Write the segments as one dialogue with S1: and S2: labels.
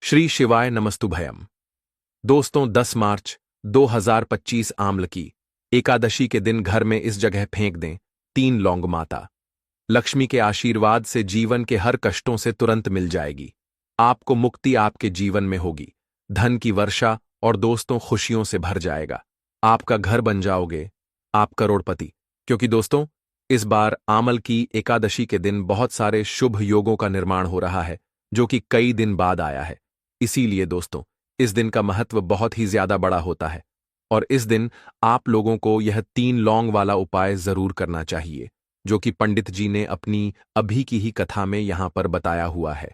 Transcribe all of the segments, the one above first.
S1: श्री शिवाय नमस्तुभयम। दोस्तों 10 मार्च 2025 आम्ल की एकादशी के दिन घर में इस जगह फेंक दें 3 लौंग। माता लक्ष्मी के आशीर्वाद से जीवन के हर कष्टों से तुरंत मिल जाएगी। आपको मुक्ति आपके जीवन में होगी, धन की वर्षा और दोस्तों खुशियों से भर जाएगा। आपका घर बन जाओगे, आप करोड़पति। क्योंकि दोस्तों इस बार आमल की एकादशी के दिन बहुत सारे शुभ योगों का निर्माण हो रहा है, जो कि कई दिन बाद आया है। इसीलिए दोस्तों इस दिन का महत्व बहुत ही ज्यादा बड़ा होता है और इस दिन आप लोगों को यह 3 लौंग वाला उपाय जरूर करना चाहिए, जो कि पंडित जी ने अपनी अभी की ही कथा में यहां पर बताया हुआ है।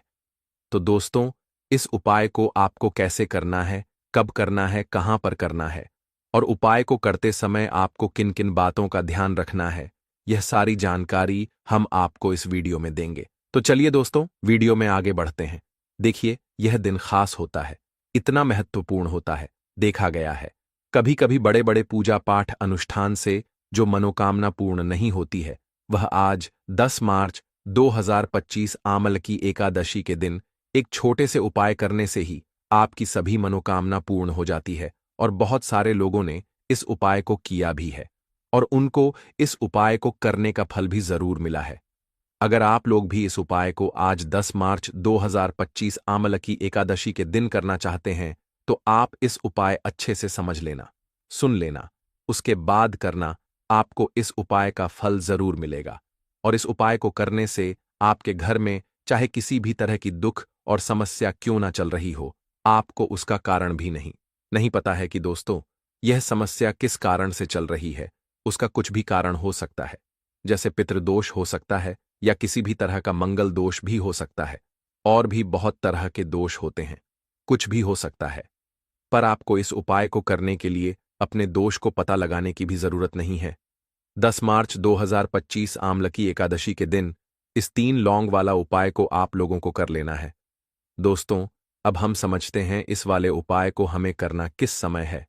S1: तो दोस्तों इस उपाय को आपको कैसे करना है, कब करना है, कहां पर करना है और उपाय को करते समय आपको किन किन बातों का ध्यान रखना है, यह सारी जानकारी हम आपको इस वीडियो में देंगे। तो चलिए दोस्तों वीडियो में आगे बढ़ते हैं। देखिए यह दिन खास होता है, इतना महत्वपूर्ण होता है। देखा गया है कभी कभी बड़े बड़े पूजा पाठ अनुष्ठान से जो मनोकामना पूर्ण नहीं होती है, वह आज 10 मार्च 2025 आमल की एकादशी के दिन एक छोटे से उपाय करने से ही आपकी सभी मनोकामना पूर्ण हो जाती है। और बहुत सारे लोगों ने इस उपाय को किया भी है और उनको इस उपाय को करने का फल भी जरूर मिला है। अगर आप लोग भी इस उपाय को आज 10 मार्च 2025 आमल की एकादशी के दिन करना चाहते हैं, तो आप इस उपाय अच्छे से समझ लेना, सुन लेना, उसके बाद करना। आपको इस उपाय का फल जरूर मिलेगा और इस उपाय को करने से आपके घर में चाहे किसी भी तरह की दुख और समस्या क्यों ना चल रही हो, आपको उसका कारण भी नहीं पता है कि दोस्तों यह समस्या किस कारण से चल रही है। उसका कुछ भी कारण हो सकता है, जैसे पितृदोष हो सकता है या किसी भी तरह का मंगल दोष भी हो सकता है, और भी बहुत तरह के दोष होते हैं, कुछ भी हो सकता है। पर आपको इस उपाय को करने के लिए अपने दोष को पता लगाने की भी जरूरत नहीं है। 10 मार्च 2025 आमल की एकादशी के दिन इस 3 लौंग वाला उपाय को आप लोगों को कर लेना है। दोस्तों अब हम समझते हैं इस वाले उपाय को हमें करना किस समय है।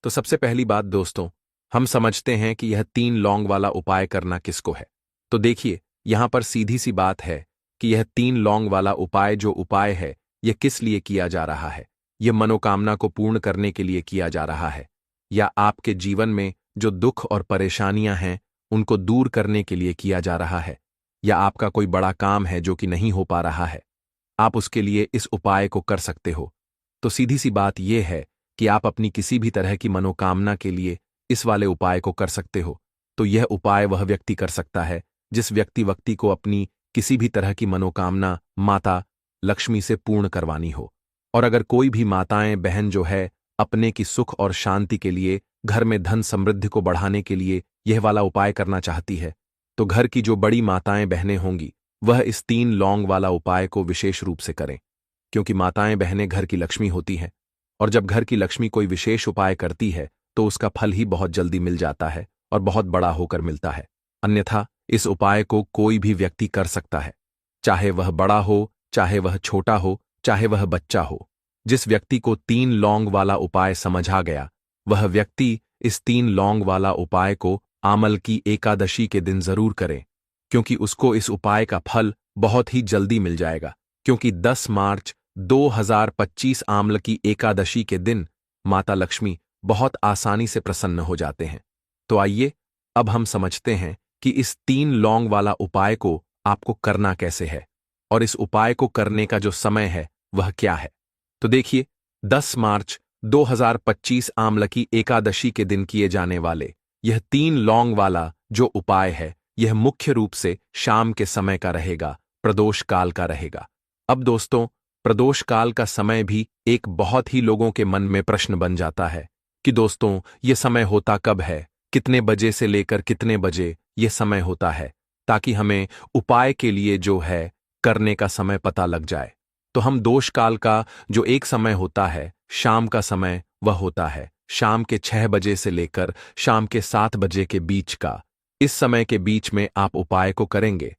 S1: तो सबसे पहली बात दोस्तों, हम समझते हैं कि यह 3 लौंग वाला उपाय करना किसको है। तो देखिए यहां पर सीधी सी बात है कि यह 3 लौंग वाला उपाय जो उपाय है, यह किस लिए किया जा रहा है। यह मनोकामना को पूर्ण करने के लिए किया जा रहा है, या आपके जीवन में जो दुख और परेशानियां हैं उनको दूर करने के लिए किया जा रहा है, या आपका कोई बड़ा काम है जो कि नहीं हो पा रहा है, आप उसके लिए इस उपाय को कर सकते हो। तो सीधी सी बात यह है कि आप अपनी किसी भी तरह की मनोकामना के लिए इस वाले उपाय को कर सकते हो। तो यह उपाय वह व्यक्ति कर सकता है जिस व्यक्ति को अपनी किसी भी तरह की मनोकामना माता लक्ष्मी से पूर्ण करवानी हो। और अगर कोई भी माताएं बहन जो है अपने की सुख और शांति के लिए, घर में धन समृद्धि को बढ़ाने के लिए यह वाला उपाय करना चाहती है, तो घर की जो बड़ी माताएं बहनें होंगी वह इस 3 लौंग वाला उपाय को विशेष रूप से करें। क्योंकि माताएं बहनें घर की लक्ष्मी होती हैं और जब घर की लक्ष्मी कोई विशेष उपाय करती है तो उसका फल ही बहुत जल्दी मिल जाता है और बहुत बड़ा होकर मिलता है। अन्यथा इस उपाय को कोई भी व्यक्ति कर सकता है, चाहे वह बड़ा हो, चाहे वह छोटा हो, चाहे वह बच्चा हो। जिस व्यक्ति को 3 लौंग वाला उपाय समझ आ गया, वह व्यक्ति इस 3 लौंग वाला उपाय को आमल की एकादशी के दिन जरूर करे, क्योंकि उसको इस उपाय का फल बहुत ही जल्दी मिल जाएगा। क्योंकि 10 मार्च 2025 आमल की एकादशी के दिन माता लक्ष्मी बहुत आसानी से प्रसन्न हो जाते हैं। तो आइए अब हम समझते हैं कि इस 3 लौंग वाला उपाय को आपको करना कैसे है और इस उपाय को करने का जो समय है वह क्या है। तो देखिए 10 मार्च 2025 आमल की एकादशी के दिन किए जाने वाले यह 3 लौंग वाला जो उपाय है, यह मुख्य रूप से शाम के समय का रहेगा, प्रदोष काल का रहेगा। अब दोस्तों प्रदोष काल का समय भी एक बहुत ही लोगों के मन में प्रश्न बन जाता है कि दोस्तों यह समय होता कब है, कितने बजे से लेकर कितने बजे यह समय होता है, ताकि हमें उपाय के लिए जो है करने का समय पता लग जाए। तो हम दोष काल का जो एक समय होता है, शाम का समय, वह होता है शाम के 6 बजे से लेकर शाम के 7 बजे के बीच का। इस समय के बीच में आप उपाय को करेंगे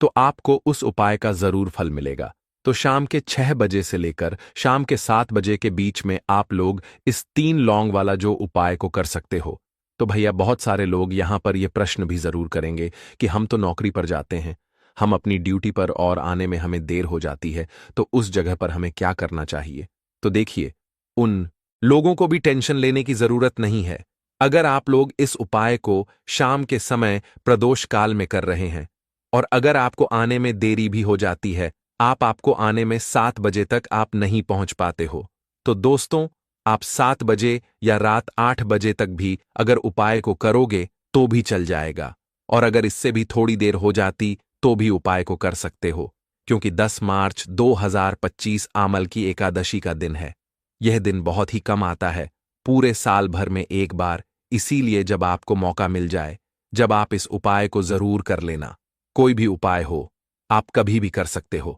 S1: तो आपको उस उपाय का जरूर फल मिलेगा। तो शाम के 6 बजे से लेकर शाम के 7 बजे के बीच में आप लोग इस 3 लौंग वाला जो उपाय को कर सकते हो। तो भैया बहुत सारे लोग यहां पर यह प्रश्न भी जरूर करेंगे कि हम तो नौकरी पर जाते हैं, हम अपनी ड्यूटी पर और आने में हमें देर हो जाती है, तो उस जगह पर हमें क्या करना चाहिए? तो देखिए, उन लोगों को भी टेंशन लेने की जरूरत नहीं है। अगर आप लोग इस उपाय को शाम के समय प्रदोष काल में कर रहे हैं और अगर आपको आने में देरी भी हो जाती है, आपको आने में 7 बजे तक आप नहीं पहुंच पाते हो, तो दोस्तों, आप 7 बजे या रात 8 बजे तक भी अगर उपाय को करोगे तो भी चल जाएगा। और अगर इससे भी थोड़ी देर हो जाती तो भी उपाय को कर सकते हो, क्योंकि 10 मार्च 2025 आमल की एकादशी का दिन है। यह दिन बहुत ही कम आता है, पूरे साल भर में एक बार, इसीलिए जब आपको मौका मिल जाए, जब आप इस उपाय को जरूर कर लेना। कोई भी उपाय हो, आप कभी भी कर सकते हो।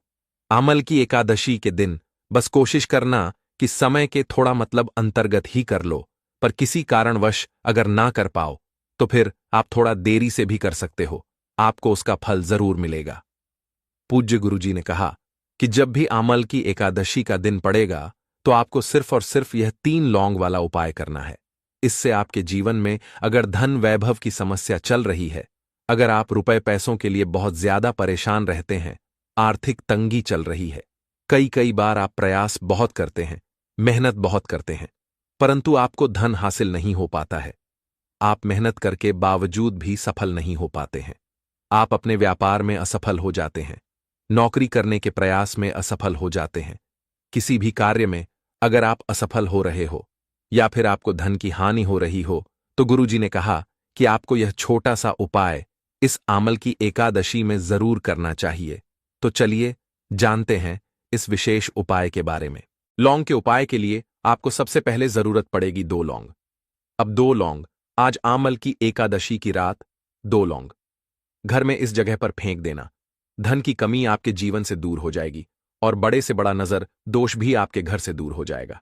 S1: आमल की एकादशी के दिन बस कोशिश करना कि समय के थोड़ा अंतर्गत ही कर लो, पर किसी कारणवश अगर ना कर पाओ तो फिर आप थोड़ा देरी से भी कर सकते हो, आपको उसका फल जरूर मिलेगा। पूज्य गुरुजी ने कहा कि जब भी आमल की एकादशी का दिन पड़ेगा तो आपको सिर्फ और सिर्फ यह 3 लौंग वाला उपाय करना है। इससे आपके जीवन में अगर धन वैभव की समस्या चल रही है, अगर आप रुपए पैसों के लिए बहुत ज्यादा परेशान रहते हैं, आर्थिक तंगी चल रही है, कई कई बार आप प्रयास बहुत करते हैं, मेहनत बहुत करते हैं, परंतु आपको धन हासिल नहीं हो पाता है, आप मेहनत करके बावजूद भी सफल नहीं हो पाते हैं, आप अपने व्यापार में असफल हो जाते हैं, नौकरी करने के प्रयास में असफल हो जाते हैं, किसी भी कार्य में अगर आप असफल हो रहे हो या फिर आपको धन की हानि हो रही हो, तो गुरुजी ने कहा कि आपको यह छोटा सा उपाय इस आमल की एकादशी में जरूर करना चाहिए। तो चलिए जानते हैं इस विशेष उपाय के बारे में। लौंग के उपाय के लिए आपको सबसे पहले जरूरत पड़ेगी 2 लौंग। अब 2 लौंग आज आमल की एकादशी की रात 2 लौंग घर में इस जगह पर फेंक देना। धन की कमी आपके जीवन से दूर हो जाएगी और बड़े से बड़ा नजर दोष भी आपके घर से दूर हो जाएगा।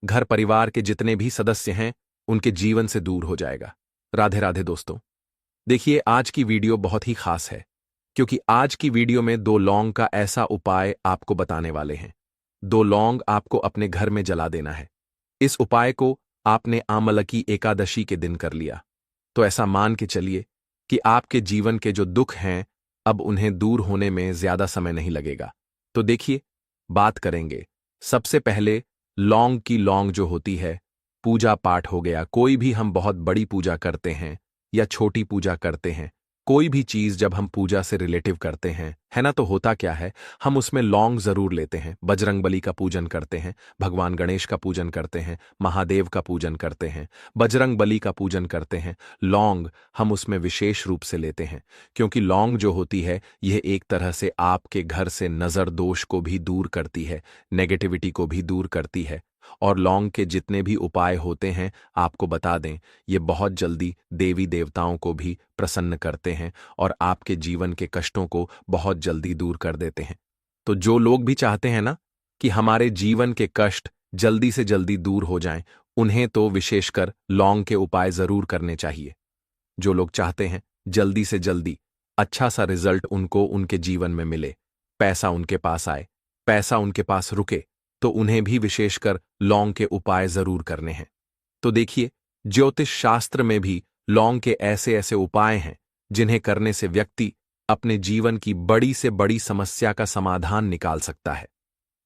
S1: घर परिवार के जितने भी सदस्य हैं उनके जीवन से दूर हो जाएगा। राधे राधे दोस्तों। देखिए, आज की वीडियो बहुत ही खास है, क्योंकि आज की वीडियो में 2 लौंग का ऐसा उपाय आपको बताने वाले हैं। 2 लौंग आपको अपने घर में जला देना है। इस उपाय को आपने आमल की एकादशी के दिन कर लिया तो ऐसा मान के चलिए कि आपके जीवन के जो दुख हैं अब उन्हें दूर होने में ज्यादा समय नहीं लगेगा। तो देखिए, बात करेंगे सबसे पहले लौंग की। लौंग जो होती है, पूजा पाठ हो गया, कोई भी हम बहुत बड़ी पूजा करते हैं या छोटी पूजा करते हैं, कोई भी चीज जब हम पूजा से रिलेटिव करते हैं, है ना, तो होता क्या है, हम उसमें लौंग जरूर लेते हैं। बजरंगबली का पूजन करते हैं, भगवान गणेश का पूजन करते हैं, महादेव का पूजन करते हैं, बजरंगबली का पूजन करते हैं। लौंग हम उसमें विशेष रूप से लेते हैं, क्योंकि लौंग जो होती है यह एक तरह से आपके घर से नजर दोष को भी दूर करती है, नेगेटिविटी को भी दूर करती है। और लौंग के जितने भी उपाय होते हैं, आपको बता दें, ये बहुत जल्दी देवी देवताओं को भी प्रसन्न करते हैं और आपके जीवन के कष्टों को बहुत जल्दी दूर कर देते हैं। तो जो लोग भी चाहते हैं ना कि हमारे जीवन के कष्ट जल्दी से जल्दी दूर हो जाएं, उन्हें तो विशेषकर लौंग के उपाय जरूर करने चाहिए। जो लोग चाहते हैं जल्दी से जल्दी अच्छा सा रिजल्ट उनको उनके जीवन में मिले, पैसा उनके पास आए, पैसा उनके पास रुके, तो उन्हें भी विशेषकर लौंग के उपाय जरूर करने हैं। तो देखिए, ज्योतिष शास्त्र में भी लौंग के ऐसे ऐसे उपाय हैं जिन्हें करने से व्यक्ति अपने जीवन की बड़ी से बड़ी समस्या का समाधान निकाल सकता है।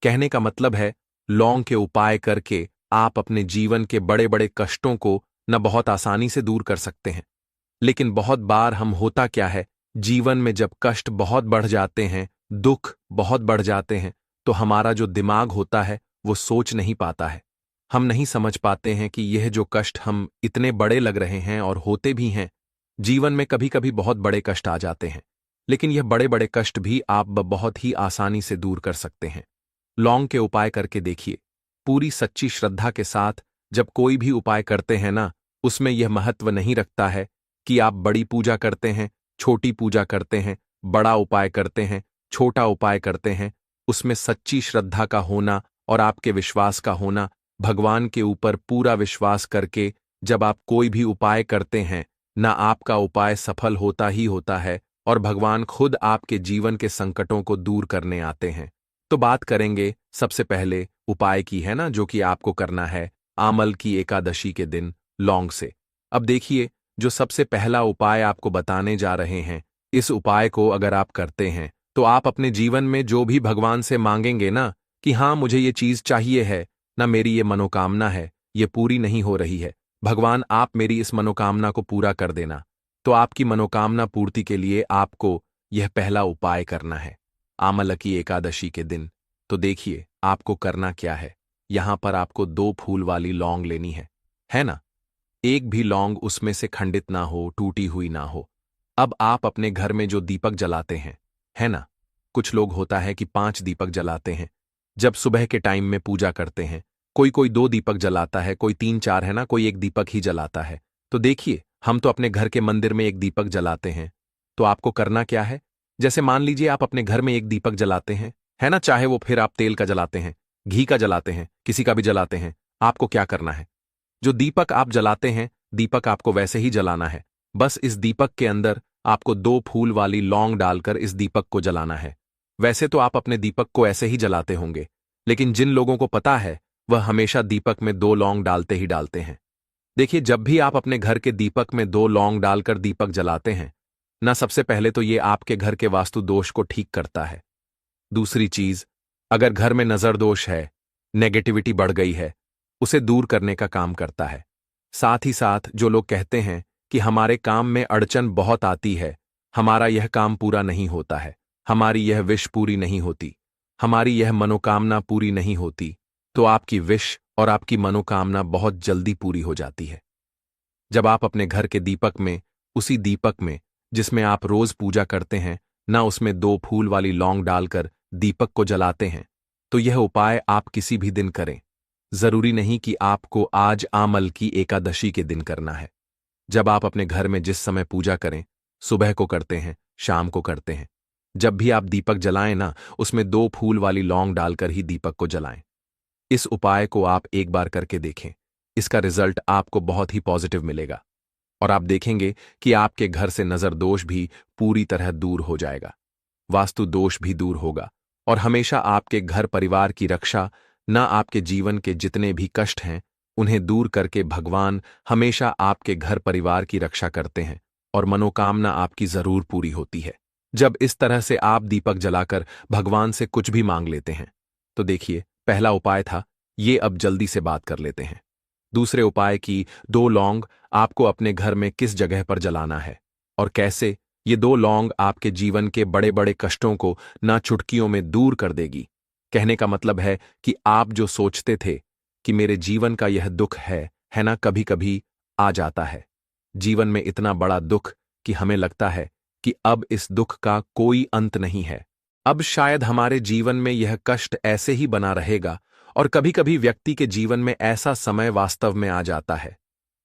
S1: कहने का मतलब है, लौंग के उपाय करके आप अपने जीवन के बड़े बड़े कष्टों को न बहुत आसानी से दूर कर सकते हैं, लेकिन बहुत बार हम होता क्या है, जीवन में जब कष्ट बहुत बढ़ जाते हैं, दुख बहुत बढ़ जाते हैं, तो हमारा जो दिमाग होता है वो सोच नहीं पाता है। हम नहीं समझ पाते हैं कि यह जो कष्ट हम इतने बड़े लग रहे हैं और होते भी हैं। जीवन में कभी कभी बहुत बड़े कष्ट आ जाते हैं, लेकिन यह बड़े बड़े कष्ट भी आप बहुत ही आसानी से दूर कर सकते हैं। लौंग के उपाय करके देखिए। पूरी सच्ची श्रद्धा के साथ जब कोई भी उपाय करते हैं ना, उसमें यह महत्व नहीं रखता है कि आप बड़ी पूजा करते हैं, छोटी पूजा करते हैं, बड़ा उपाय करते हैं, छोटा उपाय करते हैं। उसमें सच्ची श्रद्धा का होना और आपके विश्वास का होना, भगवान के ऊपर पूरा विश्वास करके जब आप कोई भी उपाय करते हैं ना, आपका उपाय सफल होता ही होता है और भगवान खुद आपके जीवन के संकटों को दूर करने आते हैं। तो बात करेंगे सबसे पहले उपाय की, है ना, जो कि आपको करना है आमल की एकादशी के दिन लौंग से। अब देखिए, जो सबसे पहला उपाय आपको बताने जा रहे हैं इस उपाय को अगर आप करते हैं तो आप अपने जीवन में जो भी भगवान से मांगेंगे ना कि हाँ मुझे ये चीज चाहिए है, ना मेरी ये मनोकामना है, ये पूरी नहीं हो रही है, भगवान आप मेरी इस मनोकामना को पूरा कर देना। तो आपकी मनोकामना पूर्ति के लिए आपको यह पहला उपाय करना है आमलकी एकादशी के दिन। तो देखिए आपको करना क्या है। यहां पर आपको 2 फूल वाली लौंग लेनी है ना। एक भी लौंग उसमें से खंडित ना हो, टूटी हुई ना हो। अब आप अपने घर में जो दीपक जलाते हैं, है ना, कुछ लोग होता है कि 5 दीपक जलाते हैं जब सुबह के टाइम में पूजा करते हैं। कोई कोई 2 दीपक जलाता है, कोई 3-4, है ना, कोई एक दीपक ही जलाता है। तो देखिए हम तो अपने घर के मंदिर में एक दीपक जलाते हैं। तो आपको करना क्या है, जैसे मान लीजिए आप अपने घर में एक दीपक जलाते हैं, है ना, चाहे वो फिर आप तेल का जलाते हैं, घी का जलाते हैं, किसी का भी जलाते हैं। आपको क्या करना है, जो दीपक आप जलाते हैं, दीपक आपको वैसे ही जलाना है। बस इस दीपक के अंदर आपको 2 फूल वाली लौंग डालकर इस दीपक को जलाना है। वैसे तो आप अपने दीपक को ऐसे ही जलाते होंगे, लेकिन जिन लोगों को पता है वह हमेशा दीपक में 2 लौंग डालते ही डालते हैं। देखिए जब भी आप अपने घर के दीपक में 2 लौंग डालकर दीपक जलाते हैं ना, सबसे पहले तो ये आपके घर के वास्तु दोष को ठीक करता है। दूसरी चीज, अगर घर में नजर दोष है, नेगेटिविटी बढ़ गई है, उसे दूर करने का काम करता है। साथ ही साथ जो लोग कहते हैं कि हमारे काम में अड़चन बहुत आती है, हमारा यह काम पूरा नहीं होता है, हमारी यह विश पूरी नहीं होती, हमारी यह मनोकामना पूरी नहीं होती, तो आपकी विश और आपकी मनोकामना बहुत जल्दी पूरी हो जाती है। जब आप अपने घर के दीपक में, उसी दीपक में जिसमें आप रोज पूजा करते हैं ना, उसमें 2 फूल वाली लौंग डालकर दीपक को जलाते हैं, तो यह उपाय आप किसी भी दिन करें। जरूरी नहीं कि आपको आज आमल की एकादशी के दिन करना है। जब आप अपने घर में जिस समय पूजा करें, सुबह को करते हैं, शाम को करते हैं, जब भी आप दीपक जलाएं ना, उसमें 2 फूल वाली लौंग डालकर ही दीपक को जलाएं। इस उपाय को आप एक बार करके देखें, इसका रिजल्ट आपको बहुत ही पॉजिटिव मिलेगा और आप देखेंगे कि आपके घर से नजर दोष भी पूरी तरह दूर हो जाएगा, वास्तु दोष भी दूर होगा और हमेशा आपके घर परिवार की रक्षा, ना आपके जीवन के जितने भी कष्ट हैं उन्हें दूर करके भगवान हमेशा आपके घर परिवार की रक्षा करते हैं और मनोकामना आपकी जरूर पूरी होती है जब इस तरह से आप दीपक जलाकर भगवान से कुछ भी मांग लेते हैं। तो देखिए पहला उपाय था ये, अब जल्दी से बात कर लेते हैं दूसरे उपाय की। 2 लौंग आपको अपने घर में किस जगह पर जलाना है और कैसे। ये 2 लौंग आपके जीवन के बड़े बड़े कष्टों को ना चुटकियों में दूर कर देगी। कहने का मतलब है कि आप जो सोचते थे कि मेरे जीवन का यह दुख है ना, कभी कभी आ जाता है जीवन में इतना बड़ा दुख कि हमें लगता है कि अब इस दुख का कोई अंत नहीं है, अब शायद हमारे जीवन में यह कष्ट ऐसे ही बना रहेगा। और कभी कभी व्यक्ति के जीवन में ऐसा समय वास्तव में आ जाता है।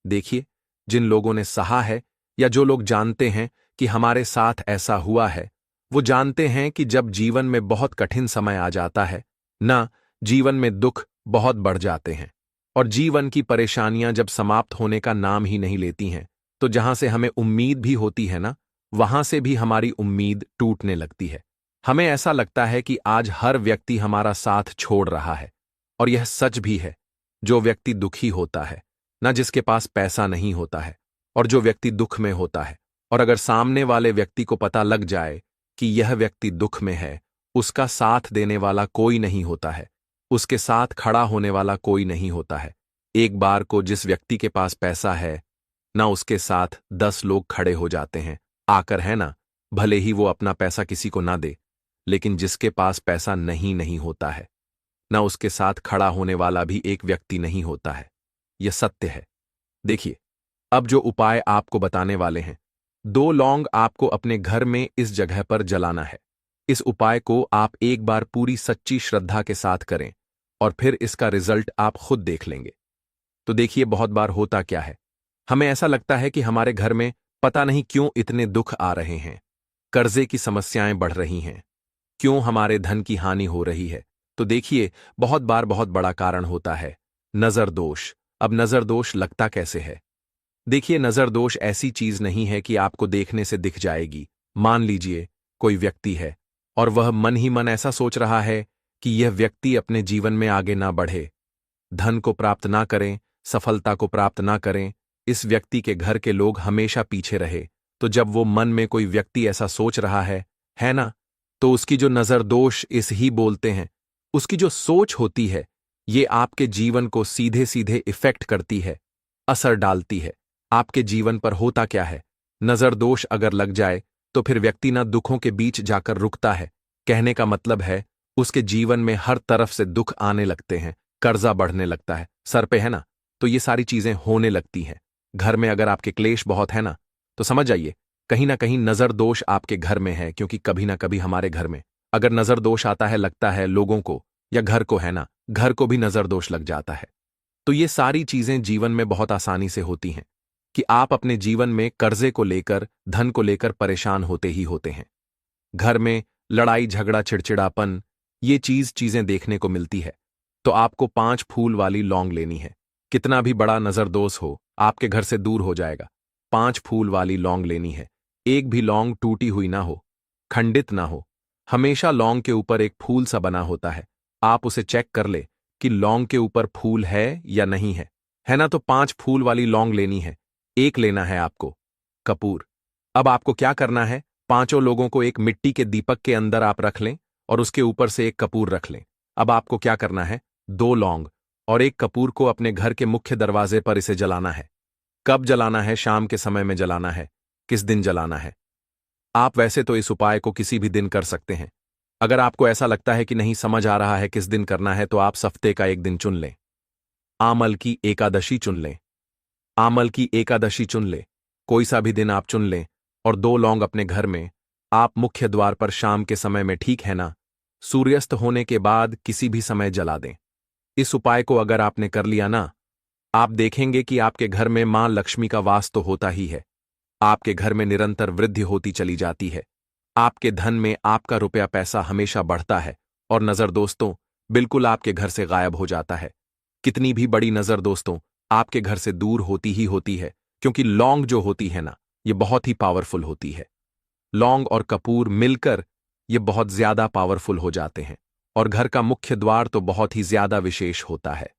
S1: देखिए जिन लोगों ने सहा है या जो लोग जानते हैं कि हमारे साथ ऐसा हुआ है, वो जानते हैं कि जब जीवन में बहुत कठिन समय आ जाता है ना, जीवन में दुख बहुत बढ़ जाते हैं और जीवन की परेशानियां जब समाप्त होने का नाम ही नहीं लेती हैं, तो जहां से हमें उम्मीद भी होती है ना, वहां से भी हमारी उम्मीद टूटने लगती है। हमें ऐसा लगता है कि आज हर व्यक्ति हमारा साथ छोड़ रहा है और यह सच भी है। जो व्यक्ति दुखी होता है ना, जिसके पास पैसा नहीं होता है, और जो व्यक्ति दुख में होता है, और अगर सामने वाले व्यक्ति को पता लग जाए कि यह व्यक्ति दुख में है, उसका साथ देने वाला कोई नहीं होता है, उसके साथ खड़ा होने वाला कोई नहीं होता है। एक बार को जिस व्यक्ति के पास पैसा है ना, उसके साथ 10 लोग खड़े हो जाते हैं आकर, है ना, भले ही वो अपना पैसा किसी को ना दे, लेकिन जिसके पास पैसा नहीं होता है ना, उसके साथ खड़ा होने वाला भी एक व्यक्ति नहीं होता है। यह सत्य है। देखिए अब जो उपाय आपको बताने वाले हैं, 2 लौंग आपको अपने घर में इस जगह पर जलाना है। इस उपाय को आप एक बार पूरी सच्ची श्रद्धा के साथ करें और फिर इसका रिजल्ट आप खुद देख लेंगे। तो देखिए बहुत बार होता क्या है, हमें ऐसा लगता है कि हमारे घर में पता नहीं क्यों इतने दुख आ रहे हैं, कर्जे की समस्याएं बढ़ रही हैं, क्यों हमारे धन की हानि हो रही है। तो देखिए बहुत बार बहुत बड़ा कारण होता है नजर दोष। अब नजर दोष लगता कैसे है? देखिए नजर दोष ऐसी चीज नहीं है कि आपको देखने से दिख जाएगी। मान लीजिए कोई व्यक्ति है और वह मन ही मन ऐसा सोच रहा है कि यह व्यक्ति अपने जीवन में आगे ना बढ़े, धन को प्राप्त ना करें, सफलता को प्राप्त ना करें, इस व्यक्ति के घर के लोग हमेशा पीछे रहे। तो तो जब वो मन में कोई व्यक्ति ऐसा सोच रहा है ना, तो उसकी जो नजर दोष इस ही बोलते हैं, उसकी जो सोच होती है, ये आपके जीवन को सीधे सीधे इफेक्ट करती है, असर डालती है। आपके जीवन पर होता क्या है, नजर दोष अगर लग जाए तो फिर व्यक्ति ना दुखों के बीच जाकर रुकता है। कहने का मतलब है उसके जीवन में हर तरफ से दुख आने लगते हैं, कर्जा बढ़ने लगता है, सर पे है ना, तो ये सारी चीजें होने लगती हैं। घर में अगर आपके क्लेश बहुत है ना, तो समझ जाइए कहीं ना कहीं नजर दोष आपके घर में है, क्योंकि कभी ना कभी हमारे घर में अगर नजर दोष आता है, लगता है लोगों को या घर को है ना, घर को भी नजर दोष लग जाता है। तो ये सारी चीजें जीवन में बहुत आसानी से होती हैं कि आप अपने जीवन में कर्जे को लेकर, धन को लेकर परेशान होते ही होते हैं। घर में लड़ाई झगड़ा चिड़चिड़ापन, ये चीजें देखने को मिलती है। तो आपको 5 फूल वाली लौंग लेनी है। कितना भी बड़ा नजरदोष हो, आपके घर से दूर हो जाएगा। 5 फूल वाली लौंग लेनी है। एक भी लौंग टूटी हुई ना हो, खंडित ना हो। हमेशा लौंग के ऊपर एक फूल सा बना होता है। आप उसे चेक कर ले कि लौंग के ऊपर फूल है या नहीं है ना। तो 5 फूल वाली लौंग लेनी है। एक लेना है आपको कपूर। अब आपको क्या करना है, पांचों लोगों को एक मिट्टी के दीपक के अंदर आप रख लें और उसके ऊपर से एक कपूर रख लें। अब आपको क्या करना है, 2 लौंग और एक कपूर को अपने घर के मुख्य दरवाजे पर इसे जलाना है। कब जलाना है, शाम के समय में जलाना है। किस दिन जलाना है, आप वैसे तो इस उपाय को किसी भी दिन कर सकते हैं। अगर आपको ऐसा लगता है कि नहीं समझ आ रहा है किस दिन करना है, तो आप हफ्ते का एक दिन चुन लें। आमल की एकादशी चुन लें। आमल की एकादशी चुन लें, कोई सा भी दिन आप चुन लें और 2 लौंग अपने घर में आप मुख्य द्वार पर शाम के समय में, ठीक है ना, सूर्यास्त होने के बाद किसी भी समय जला दें। इस उपाय को अगर आपने कर लिया ना, आप देखेंगे कि आपके घर में मां लक्ष्मी का वास तो होता ही है। आपके घर में निरंतर वृद्धि होती चली जाती है। आपके धन में आपका रुपया पैसा हमेशा बढ़ता है और नजर दोस्तों बिल्कुल आपके घर से गायब हो जाता है। कितनी भी बड़ी नजर दोस्तों आपके घर से दूर होती ही होती है, क्योंकि लौंग जो होती है ना, ये बहुत ही पावरफुल होती है। लौंग और कपूर मिलकर ये बहुत ज्यादा पावरफुल हो जाते हैं और घर का मुख्य द्वार तो बहुत ही ज्यादा विशेष होता है।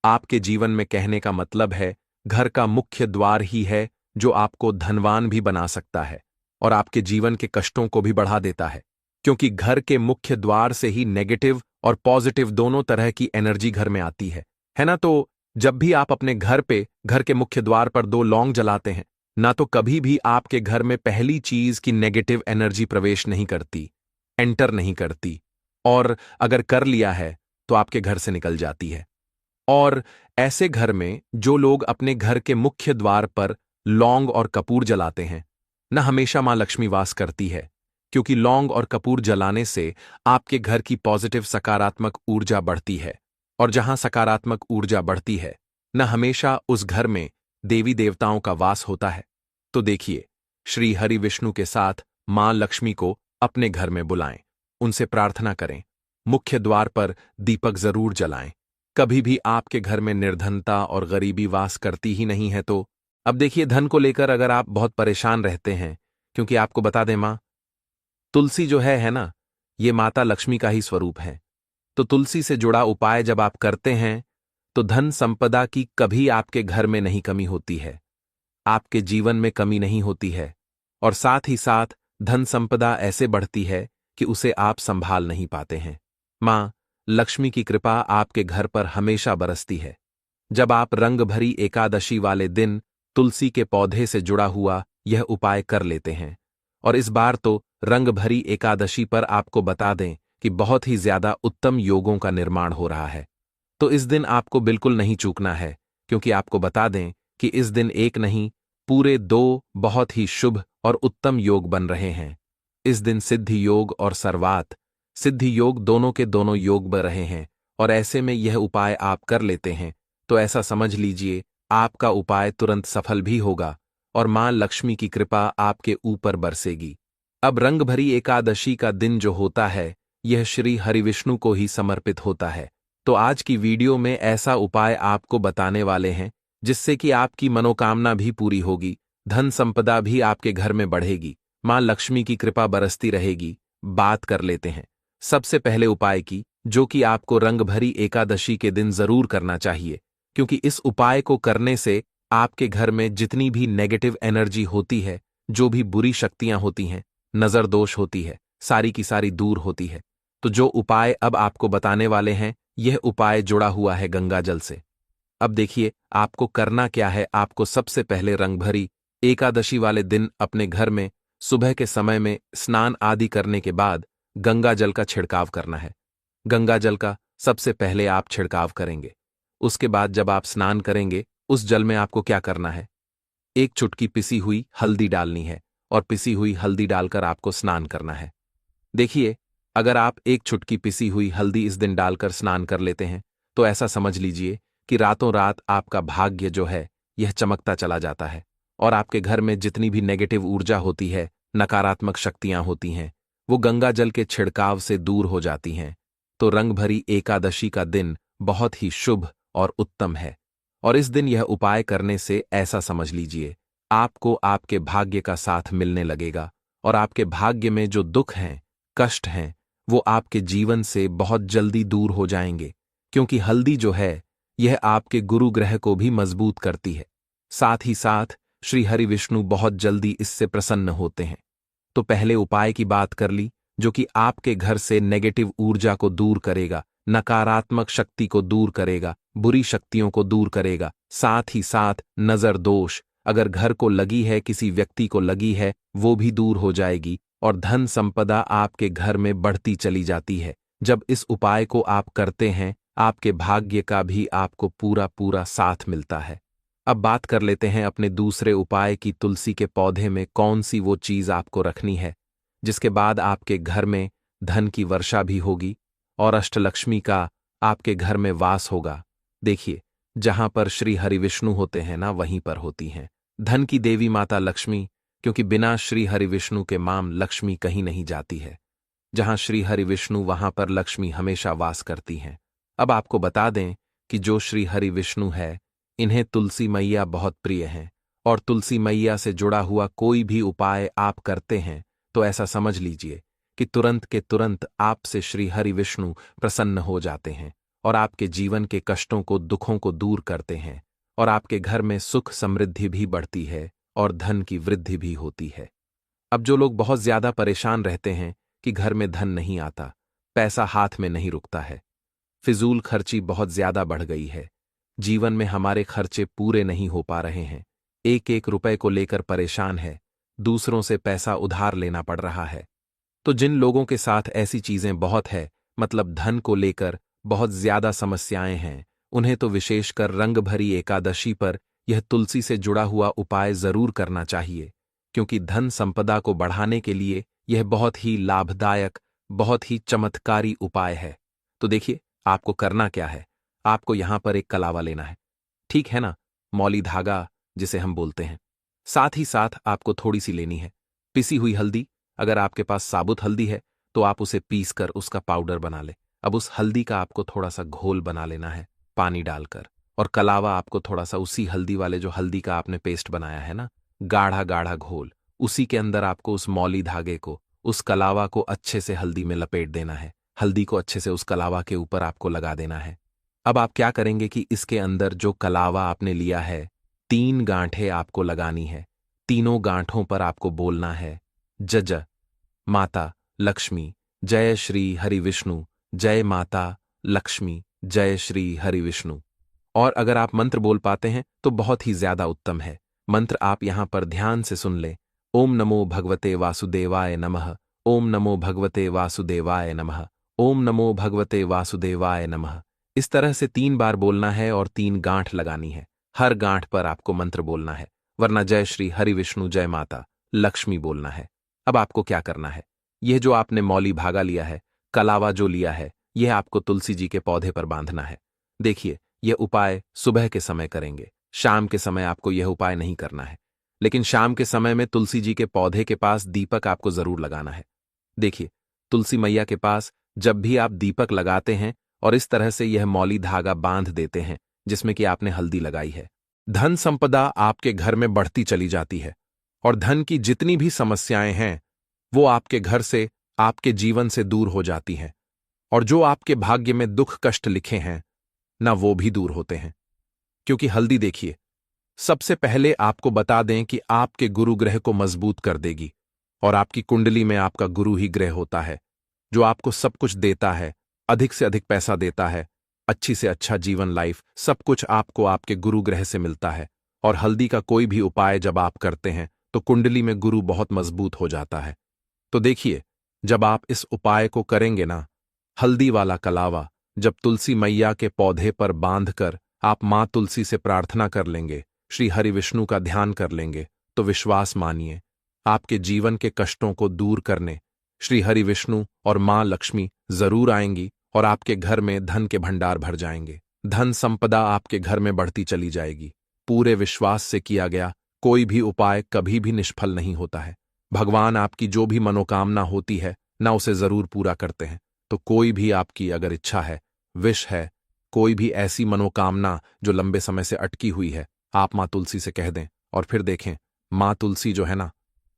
S1: आपके जीवन में कहने का मतलब है घर का मुख्य द्वार ही है जो आपको धनवान भी बना सकता है और आपके जीवन के कष्टों को भी बढ़ा देता है, क्योंकि घर के मुख्य द्वार से ही नेगेटिव और पॉजिटिव दोनों तरह की एनर्जी घर में आती है ना। तो जब भी आप अपने घर पे, घर के मुख्य द्वार पर 2 लौंग जलाते हैं ना, तो कभी भी आपके घर में पहली चीज की नेगेटिव एनर्जी प्रवेश नहीं करती, एंटर नहीं करती, और अगर कर लिया है तो आपके घर से निकल जाती है। और ऐसे घर में जो लोग अपने घर के मुख्य द्वार पर लौंग और कपूर जलाते हैं न, हमेशा मां लक्ष्मी वास करती है, क्योंकि लौंग और कपूर जलाने से आपके घर की पॉजिटिव सकारात्मक ऊर्जा बढ़ती है, और जहां सकारात्मक ऊर्जा बढ़ती है न, हमेशा उस घर में देवी देवताओं का वास होता है। तो देखिए, श्री हरि विष्णु के साथ मां लक्ष्मी को अपने घर में बुलाएं, उनसे प्रार्थना करें, मुख्य द्वार पर दीपक जरूर जलाएं। कभी भी आपके घर में निर्धनता और गरीबी वास करती ही नहीं है। तो अब देखिए, धन को लेकर अगर आप बहुत परेशान रहते हैं, क्योंकि आपको बता दें मां तुलसी जो है ना, ये माता लक्ष्मी का ही स्वरूप है। तो तुलसी से जुड़ा उपाय जब आप करते हैं तो धन संपदा की कभी आपके घर में नहीं कमी होती है, आपके जीवन में कमी नहीं होती है, और साथ ही साथ धन संपदा ऐसे बढ़ती है कि उसे आप संभाल नहीं पाते हैं। मां लक्ष्मी की कृपा आपके घर पर हमेशा बरसती है। जब आप रंग भरी एकादशी वाले दिन तुलसी के पौधे से जुड़ा हुआ यह उपाय कर लेते हैं, और इस बार तो रंग भरी एकादशी पर आपको बता दें कि बहुत ही ज्यादा उत्तम योगों का निर्माण हो रहा है। तो इस दिन आपको बिल्कुल नहीं चूकना है, क्योंकि आपको बता दें कि इस दिन एक नहीं, पूरे 2 बहुत ही शुभ और उत्तम योग बन रहे हैं। इस दिन सिद्धि योग और सर्वात सिद्धि योग दोनों के दोनों योग बन रहे हैं, और ऐसे में यह उपाय आप कर लेते हैं तो ऐसा समझ लीजिए आपका उपाय तुरंत सफल भी होगा और मां लक्ष्मी की कृपा आपके ऊपर बरसेगी। अब रंग भरी एकादशी का दिन जो होता है, यह श्री हरिविष्णु को ही समर्पित होता है। तो आज की वीडियो में ऐसा उपाय आपको बताने वाले हैं जिससे कि आपकी मनोकामना भी पूरी होगी, धन संपदा भी आपके घर में बढ़ेगी, मां लक्ष्मी की कृपा बरसती रहेगी। बात कर लेते हैं सबसे पहले उपाय की, जो कि आपको रंग भरी एकादशी के दिन जरूर करना चाहिए, क्योंकि इस उपाय को करने से आपके घर में जितनी भी नेगेटिव एनर्जी होती है जो भी बुरी शक्तियां होती हैं, नजर दोष होती है, सारी की सारी दूर होती है। तो जो उपाय अब आपको बताने वाले हैं, यह उपाय जुड़ा हुआ है गंगा जल से। अब देखिए आपको करना क्या है। आपको सबसे पहले रंगभरी एकादशी वाले दिन अपने घर में सुबह के समय में स्नान आदि करने के बाद गंगा जल का छिड़काव करना है। गंगा जल का सबसे पहले आप छिड़काव करेंगे। उसके बाद जब आप स्नान करेंगे, उस जल में आपको क्या करना है, एक चुटकी पिसी हुई हल्दी डालनी है और पिसी हुई हल्दी डालकर आपको स्नान करना है। देखिए, अगर आप एक चुटकी पिसी हुई हल्दी इस दिन डालकर स्नान कर लेते हैं, तो ऐसा समझ लीजिए कि रातों रात आपका भाग्य जो है यह चमकता चला जाता है और आपके घर में जितनी भी नेगेटिव ऊर्जा होती है, नकारात्मक शक्तियां होती हैं, वो गंगा जल के छिड़काव से दूर हो जाती हैं। तो रंग भरी एकादशी का दिन बहुत ही शुभ और उत्तम है और इस दिन यह उपाय करने से ऐसा समझ लीजिए आपको आपके भाग्य का साथ मिलने लगेगा और आपके भाग्य में जो दुख हैं, कष्ट हैं, वो आपके जीवन से बहुत जल्दी दूर हो जाएंगे, क्योंकि हल्दी जो है यह आपके गुरु ग्रह को भी मजबूत करती है। साथ ही साथ श्री हरि विष्णु बहुत जल्दी इससे प्रसन्न होते हैं। तो पहले उपाय की बात कर ली, जो कि आपके घर से नेगेटिव ऊर्जा को दूर करेगा, नकारात्मक शक्ति को दूर करेगा, बुरी शक्तियों को दूर करेगा। साथ ही साथ नजर दोष, अगर घर को लगी है, किसी व्यक्ति को लगी है, वो भी दूर हो जाएगी और धन संपदा आपके घर में बढ़ती चली जाती है। जब इस उपाय को आप करते हैं, आपके भाग्य का भी आपको पूरा पूरा साथ मिलता है। अब बात कर लेते हैं अपने दूसरे उपाय की। तुलसी के पौधे में कौन सी वो चीज आपको रखनी है जिसके बाद आपके घर में धन की वर्षा भी होगी और अष्टलक्ष्मी का आपके घर में वास होगा। देखिए, जहां पर श्री हरि विष्णु होते हैं ना, वहीं पर होती हैं धन की देवी माता लक्ष्मी, क्योंकि बिना श्री हरि विष्णु के माम लक्ष्मी कहीं नहीं जाती है। जहां श्री हरि विष्णु, वहां पर लक्ष्मी हमेशा वास करती हैं। अब आपको बता दें कि जो श्री हरि विष्णु है, इन्हें तुलसी मैया बहुत प्रिय हैं और तुलसी मैया से जुड़ा हुआ कोई भी उपाय आप करते हैं तो ऐसा समझ लीजिए कि तुरंत के तुरंत आपसे श्री हरि विष्णु प्रसन्न हो जाते हैं और आपके जीवन के कष्टों को, दुखों को दूर करते हैं और आपके घर में सुख समृद्धि भी बढ़ती है और धन की वृद्धि भी होती है। अब जो लोग बहुत ज्यादा परेशान रहते हैं कि घर में धन नहीं आता, पैसा हाथ में नहीं रुकता है, फिजूल खर्ची बहुत ज्यादा बढ़ गई है, जीवन में हमारे खर्चे पूरे नहीं हो पा रहे हैं, एक एक रुपए को लेकर परेशान है, दूसरों से पैसा उधार लेना पड़ रहा है, तो जिन लोगों के साथ ऐसी चीजें बहुत है, मतलब धन को लेकर बहुत ज्यादा समस्याएं हैं, उन्हें तो विशेषकर रंग भरी एकादशी पर यह तुलसी से जुड़ा हुआ उपाय जरूर करना चाहिए, क्योंकि धन संपदा को बढ़ाने के लिए यह बहुत ही लाभदायक, बहुत ही चमत्कारी उपाय है। तो देखिए, आपको करना क्या है। आपको यहां पर एक कलावा लेना है, ठीक है ना, मौली धागा जिसे हम बोलते हैं। साथ ही साथ आपको थोड़ी सी लेनी है पिसी हुई हल्दी। अगर आपके पास साबुत हल्दी है तो आप उसे पीस कर उसका पाउडर बना ले। अब उस हल्दी का आपको थोड़ा सा घोल बना लेना है पानी डालकर, और कलावा आपको थोड़ा सा उसी हल्दी वाले, जो हल्दी का आपने पेस्ट बनाया है ना, गाढ़ा गाढ़ा घोल, उसी के अंदर आपको उस मौली धागे को, उस कलावा को अच्छे से हल्दी में लपेट देना है। हल्दी को अच्छे से उस कलावा के ऊपर आपको लगा देना है। अब आप क्या करेंगे कि इसके अंदर जो कलावा आपने लिया है, 3 गांठें आपको लगानी है। तीनों गांठों पर आपको बोलना है, जय माता लक्ष्मी, जय श्री हरि विष्णु, जय माता लक्ष्मी, जय श्री हरि विष्णु। और अगर आप मंत्र बोल पाते हैं तो बहुत ही ज्यादा उत्तम है। मंत्र आप यहां पर ध्यान से सुन ले। ओम नमो भगवते वासुदेवाय नमः, ओम नमो भगवते वासुदेवाय नमः, ओम नमो भगवते वासुदेवाय नमः। इस तरह से 3 बार बोलना है और 3 गांठ लगानी है। हर गांठ पर आपको मंत्र बोलना है, वरना जय श्री हरि विष्णु, जय माता लक्ष्मी बोलना है। अब आपको क्या करना है, यह जो आपने मौली भागा लिया है, कलावा जो लिया है, यह आपको तुलसी जी के पौधे पर बांधना है। देखिए, यह उपाय सुबह के समय करेंगे, शाम के समय आपको यह उपाय नहीं करना है। लेकिन शाम के समय में तुलसी जी के पौधे के पास दीपक आपको जरूर लगाना है। देखिए, तुलसी मैया के पास जब भी आप दीपक लगाते हैं और इस तरह से यह मौली धागा बांध देते हैं जिसमें कि आपने हल्दी लगाई है, धन संपदा आपके घर में बढ़ती चली जाती है और धन की जितनी भी समस्याएं हैं वो आपके घर से, आपके जीवन से दूर हो जाती हैं, और जो आपके भाग्य में दुख कष्ट लिखे हैं ना, वो भी दूर होते हैं। क्योंकि हल्दी देखिए, सबसे पहले आपको बता दें कि आपके गुरु ग्रह को मजबूत कर देगी, और आपकी कुंडली में आपका गुरु ही ग्रह होता है जो आपको सब कुछ देता है, अधिक से अधिक पैसा देता है, अच्छी से अच्छा जीवन लाइफ, सब कुछ आपको आपके गुरु ग्रह से मिलता है। और हल्दी का कोई भी उपाय जब आप करते हैं तो कुंडली में गुरु बहुत मजबूत हो जाता है। तो देखिए, जब आप इस उपाय को करेंगे ना, हल्दी वाला कलावा जब तुलसी मैया के पौधे पर बांधकर आप मां तुलसी से प्रार्थना कर लेंगे, श्री हरि विष्णु का ध्यान कर लेंगे, तो विश्वास मानिए, आपके जीवन के कष्टों को दूर करने श्री हरि विष्णु और मां लक्ष्मी जरूर आएंगी और आपके घर में धन के भंडार भर जाएंगे। धन संपदा आपके घर में बढ़ती चली जाएगी। पूरे विश्वास से किया गया कोई भी उपाय कभी भी निष्फल नहीं होता है। भगवान आपकी जो भी मनोकामना होती है ना, उसे जरूर पूरा करते हैं। तो कोई भी आपकी अगर इच्छा है, विश है, कोई भी ऐसी मनोकामना जो लंबे समय से अटकी हुई है, आप मां तुलसी से कह दें और फिर देखें, मां तुलसी जो है ना,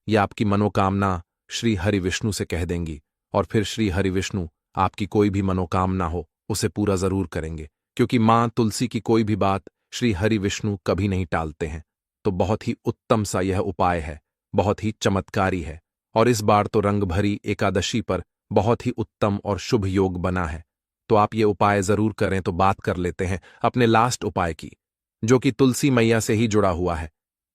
S1: ये आपकी मनोकामना श्री हरि विष्णु से कह देंगी और फिर श्री हरि विष्णु आपकी कोई भी मनोकामना हो उसे पूरा जरूर करेंगे, क्योंकि मां तुलसी की कोई भी बात श्री हरि विष्णु कभी नहीं टालते हैं। तो बहुत ही उत्तम सा यह उपाय है, बहुत ही चमत्कारी है, और इस बार तो रंग भरी एकादशी पर बहुत ही उत्तम और शुभ योग बना है। तो आप ये उपाय जरूर करें। तो बात कर लेते हैं अपने लास्ट उपाय की, जो कि तुलसी मैया से ही जुड़ा हुआ है।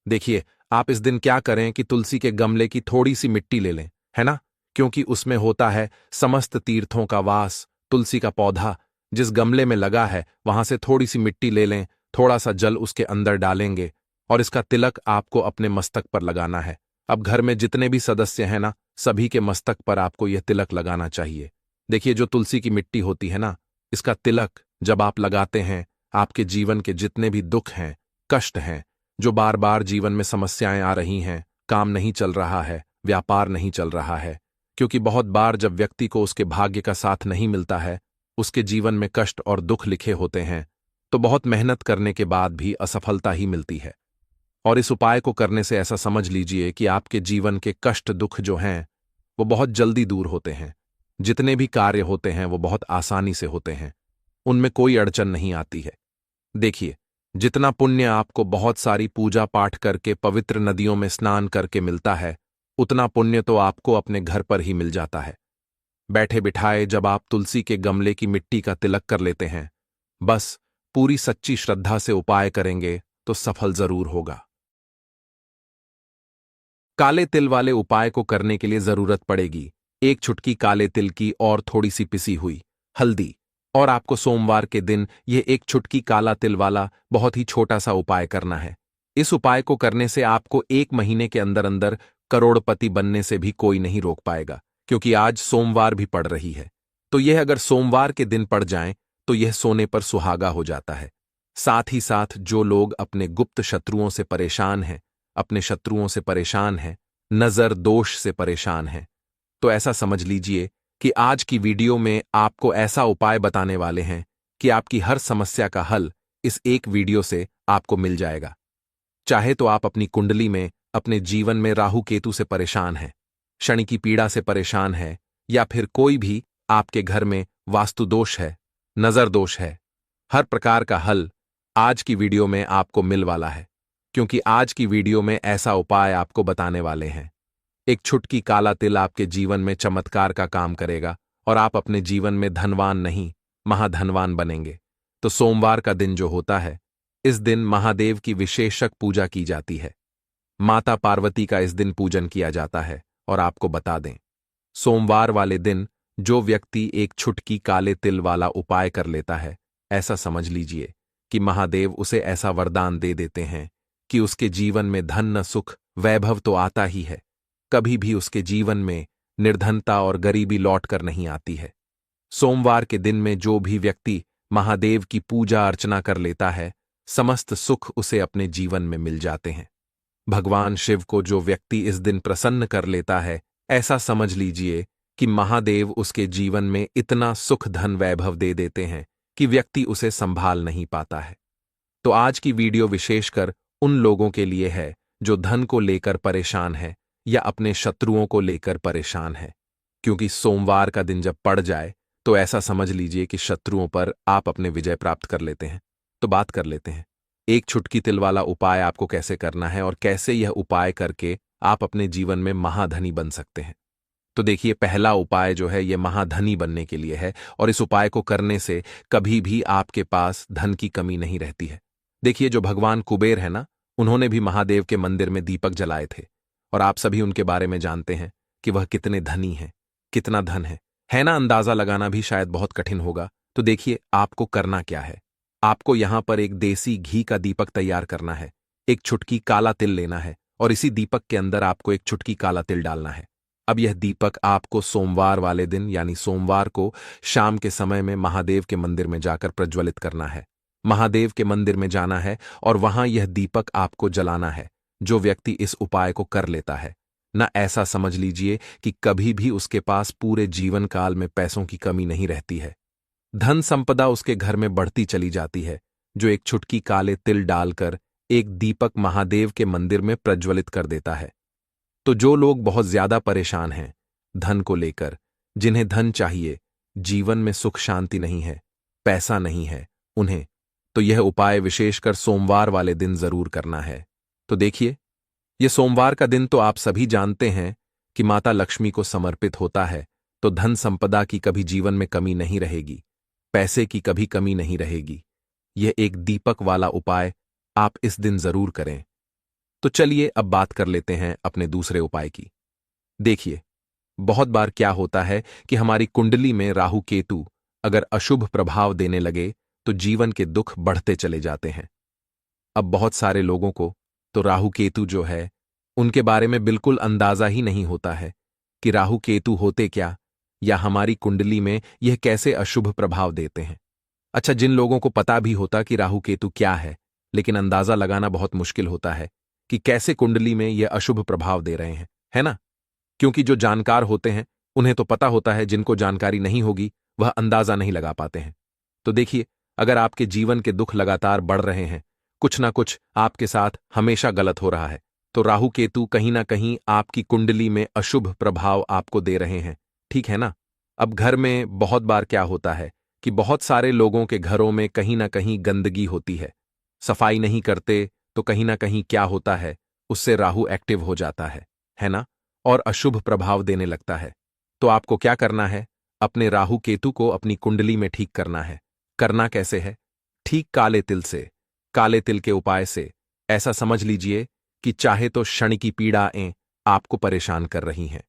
S1: देखिए, आप इस दिन क्या करें कि तुलसी के गमले की थोड़ी सी मिट्टी ले लें, है ना, क्योंकि उसमें होता है समस्त तीर्थों का वास। तुलसी का पौधा जिस गमले में लगा है वहां से थोड़ी सी मिट्टी ले लें, थोड़ा सा जल उसके अंदर डालेंगे और इसका तिलक आपको अपने मस्तक पर लगाना है। अब घर में जितने भी सदस्य हैं ना, सभी के मस्तक पर आपको यह तिलक लगाना चाहिए। देखिए, जो तुलसी की मिट्टी होती है ना, इसका तिलक जब आप लगाते हैं, आपके जीवन के जितने भी दुख हैं, कष्ट हैं, जो बार बार जीवन में समस्याएं आ रही हैं, काम नहीं चल रहा है, व्यापार नहीं चल रहा है, क्योंकि बहुत बार जब व्यक्ति को उसके भाग्य का साथ नहीं मिलता है, उसके जीवन में कष्ट और दुख लिखे होते हैं, तो बहुत मेहनत करने के बाद भी असफलता ही मिलती है। और इस उपाय को करने से ऐसा समझ लीजिए कि आपके जीवन के कष्ट दुख जो हैं वो बहुत जल्दी दूर होते हैं। जितने भी कार्य होते हैं वो बहुत आसानी से होते हैं, उनमें कोई अड़चन नहीं आती है। देखिए, जितना पुण्य आपको बहुत सारी पूजा पाठ करके पवित्र नदियों में स्नान करके मिलता है, उतना पुण्य तो आपको अपने घर पर ही मिल जाता है। बैठे बिठाए जब आप तुलसी के गमले की मिट्टी का तिलक कर लेते हैं, बस पूरी सच्ची श्रद्धा से उपाय करेंगे तो सफल जरूर होगा। काले तिल वाले उपाय को करने के लिए जरूरत पड़ेगी एक चुटकी काले तिल की और थोड़ी सी पिसी हुई हल्दी, और आपको सोमवार के दिन यह एक चुटकी काला तिल वाला बहुत ही छोटा सा उपाय करना है। इस उपाय को करने से आपको 1 महीने के अंदर अंदर करोड़पति बनने से भी कोई नहीं रोक पाएगा, क्योंकि आज सोमवार भी पड़ रही है। तो यह अगर सोमवार के दिन पड़ जाए तो यह सोने पर सुहागा हो जाता है। साथ ही साथ जो लोग अपने गुप्त शत्रुओं से परेशान हैं, अपने शत्रुओं से परेशान हैं, नजर दोष से परेशान हैं, तो ऐसा समझ लीजिए कि आज की वीडियो में आपको ऐसा उपाय बताने वाले हैं कि आपकी हर समस्या का हल इस एक वीडियो से आपको मिल जाएगा। चाहे तो आप अपनी कुंडली में, अपने जीवन में राहु केतु से परेशान हैं, शनि की पीड़ा से परेशान है, या फिर कोई भी आपके घर में वास्तु दोष है, नजर दोष है, हर प्रकार का हल आज की वीडियो में आपको मिल वाला है, क्योंकि आज की वीडियो में ऐसा उपाय आपको बताने वाले हैं। एक चुटकी काला तिल आपके जीवन में चमत्कार का काम करेगा और आप अपने जीवन में धनवान नहीं, महाधनवान बनेंगे। तो सोमवार का दिन जो होता है, इस दिन महादेव की विशेषक पूजा की जाती है। माता पार्वती का इस दिन पूजन किया जाता है। और आपको बता दें, सोमवार वाले दिन जो व्यक्ति एक चुटकी काले तिल वाला उपाय कर लेता है, ऐसा समझ लीजिए कि महादेव उसे ऐसा वरदान दे देते हैं कि उसके जीवन में धन न सुख वैभव तो आता ही है, कभी भी उसके जीवन में निर्धनता और गरीबी लौट कर नहीं आती है। सोमवार के दिन में जो भी व्यक्ति महादेव की पूजा अर्चना कर लेता है, समस्त सुख उसे अपने जीवन में मिल जाते हैं। भगवान शिव को जो व्यक्ति इस दिन प्रसन्न कर लेता है, ऐसा समझ लीजिए कि महादेव उसके जीवन में इतना सुख धन वैभव दे देते हैं कि व्यक्ति उसे संभाल नहीं पाता है। तो आज की वीडियो विशेषकर उन लोगों के लिए है जो धन को लेकर परेशान है या अपने शत्रुओं को लेकर परेशान है, क्योंकि सोमवार का दिन जब पड़ जाए तो ऐसा समझ लीजिए कि शत्रुओं पर आप अपने विजय प्राप्त कर लेते हैं। तो बात कर लेते हैं एक छुटकी तिल वाला उपाय आपको कैसे करना है और कैसे यह उपाय करके आप अपने जीवन में महाधनी बन सकते हैं। तो देखिए, पहला उपाय जो है यह महाधनी बनने के लिए है और इस उपाय को करने से कभी भी आपके पास धन की कमी नहीं रहती है। देखिए, जो भगवान कुबेर है ना, उन्होंने भी महादेव के मंदिर में दीपक जलाए थे और आप सभी उनके बारे में जानते हैं कि वह कितने धनी हैं, कितना धन है ना। अंदाजा लगाना भी शायद बहुत कठिन होगा। तो देखिए, आपको करना क्या है। आपको यहां पर एक देसी घी का दीपक तैयार करना है, एक चुटकी काला तिल लेना है और इसी दीपक के अंदर आपको एक चुटकी काला तिल डालना है। अब यह दीपक आपको सोमवार वाले दिन यानी सोमवार को शाम के समय में महादेव के मंदिर में जाकर प्रज्वलित करना है। महादेव के मंदिर में जाना है और वहां यह दीपक आपको जलाना है। जो व्यक्ति इस उपाय को कर लेता है ना, ऐसा समझ लीजिए कि कभी भी उसके पास पूरे जीवन काल में पैसों की कमी नहीं रहती है। धन संपदा उसके घर में बढ़ती चली जाती है, जो एक चुटकी काले तिल डालकर एक दीपक महादेव के मंदिर में प्रज्वलित कर देता है। तो जो लोग बहुत ज्यादा परेशान हैं धन को लेकर, जिन्हें धन चाहिए, जीवन में सुख शांति नहीं है, पैसा नहीं है उन्हें, तो यह उपाय विशेषकर सोमवार वाले दिन जरूर करना है। तो देखिए, यह सोमवार का दिन तो आप सभी जानते हैं कि माता लक्ष्मी को समर्पित होता है, तो धन संपदा की कभी जीवन में कमी नहीं रहेगी, पैसे की कभी कमी नहीं रहेगी। यह एक दीपक वाला उपाय आप इस दिन जरूर करें। तो चलिए अब बात कर लेते हैं अपने दूसरे उपाय की। देखिए, बहुत बार क्या होता है कि हमारी कुंडली में राहु केतु अगर अशुभ प्रभाव देने लगे तो जीवन के दुख बढ़ते चले जाते हैं। अब बहुत सारे लोगों को तो राहु केतु जो है उनके बारे में बिल्कुल अंदाजा ही नहीं होता है कि राहु केतु होते क्या या हमारी कुंडली में यह कैसे अशुभ प्रभाव देते हैं। अच्छा, जिन लोगों को पता भी होता कि राहु केतु क्या है, लेकिन अंदाजा लगाना बहुत मुश्किल होता है कि कैसे कुंडली में यह अशुभ प्रभाव दे रहे हैं, है ना। क्योंकि जो जानकार होते हैं उन्हें तो पता होता है, जिनको जानकारी नहीं होगी वह अंदाजा नहीं लगा पाते हैं। तो देखिए, अगर आपके जीवन के दुख लगातार बढ़ रहे हैं, कुछ ना कुछ आपके साथ हमेशा गलत हो रहा है, तो राहु केतु कहीं ना कहीं आपकी कुंडली में अशुभ प्रभाव आपको दे रहे हैं, ठीक है ना। अब घर में बहुत बार क्या होता है कि बहुत सारे लोगों के घरों में कहीं ना कहीं गंदगी होती है, सफाई नहीं करते, तो कहीं ना कहीं क्या होता है, उससे राहु एक्टिव हो जाता है ना, और अशुभ प्रभाव देने लगता है। तो आपको क्या करना है, अपने राहु केतु को अपनी कुंडली में ठीक करना है। करना कैसे है? ठीक काले तिल से, काले तिल के उपाय से। ऐसा समझ लीजिए कि चाहे तो शनि की पीड़ाएं आपको परेशान कर रही हैं,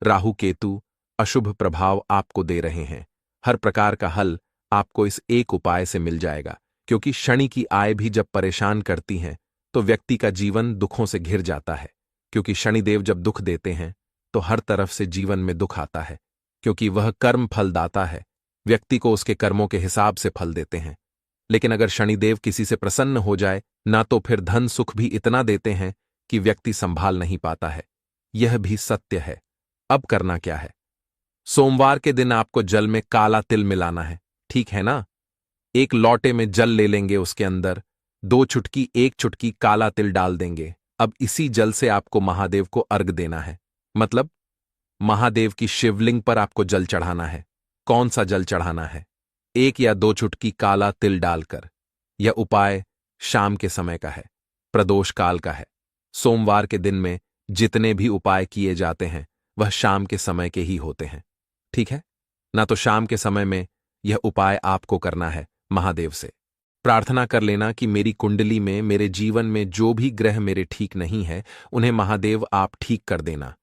S1: राहु केतु अशुभ प्रभाव आपको दे रहे हैं, हर प्रकार का हल आपको इस एक उपाय से मिल जाएगा। क्योंकि शनि की आय भी जब परेशान करती हैं तो व्यक्ति का जीवन दुखों से घिर जाता है। क्योंकि शनिदेव जब दुख देते हैं तो हर तरफ से जीवन में दुख आता है, क्योंकि वह कर्म फलदाता है, व्यक्ति को उसके कर्मों के हिसाब से फल देते हैं। लेकिन अगर शनिदेव किसी से प्रसन्न हो जाए ना, तो फिर धन सुख भी इतना देते हैं कि व्यक्ति संभाल नहीं पाता है। यह भी सत्य है। अब करना क्या है? सोमवार के दिन आपको जल में काला तिल मिलाना है, ठीक है ना। एक लोटे में जल ले लेंगे, उसके अंदर 2 चुटकी 1 चुटकी काला तिल डाल देंगे। अब इसी जल से आपको महादेव को अर्घ देना है, मतलब महादेव की शिवलिंग पर आपको जल चढ़ाना है। कौन सा जल चढ़ाना है? 1 या 2 चुटकी काला तिल डालकर। यह उपाय शाम के समय का है, प्रदोष काल का है। सोमवार के दिन में जितने भी उपाय किए जाते हैं वह शाम के समय के ही होते हैं, ठीक है ना। तो शाम के समय में यह उपाय आपको करना है। महादेव से प्रार्थना कर लेना कि मेरी कुंडली में, मेरे जीवन में जो भी ग्रह मेरे ठीक नहीं है उन्हें महादेव आप ठीक कर देना।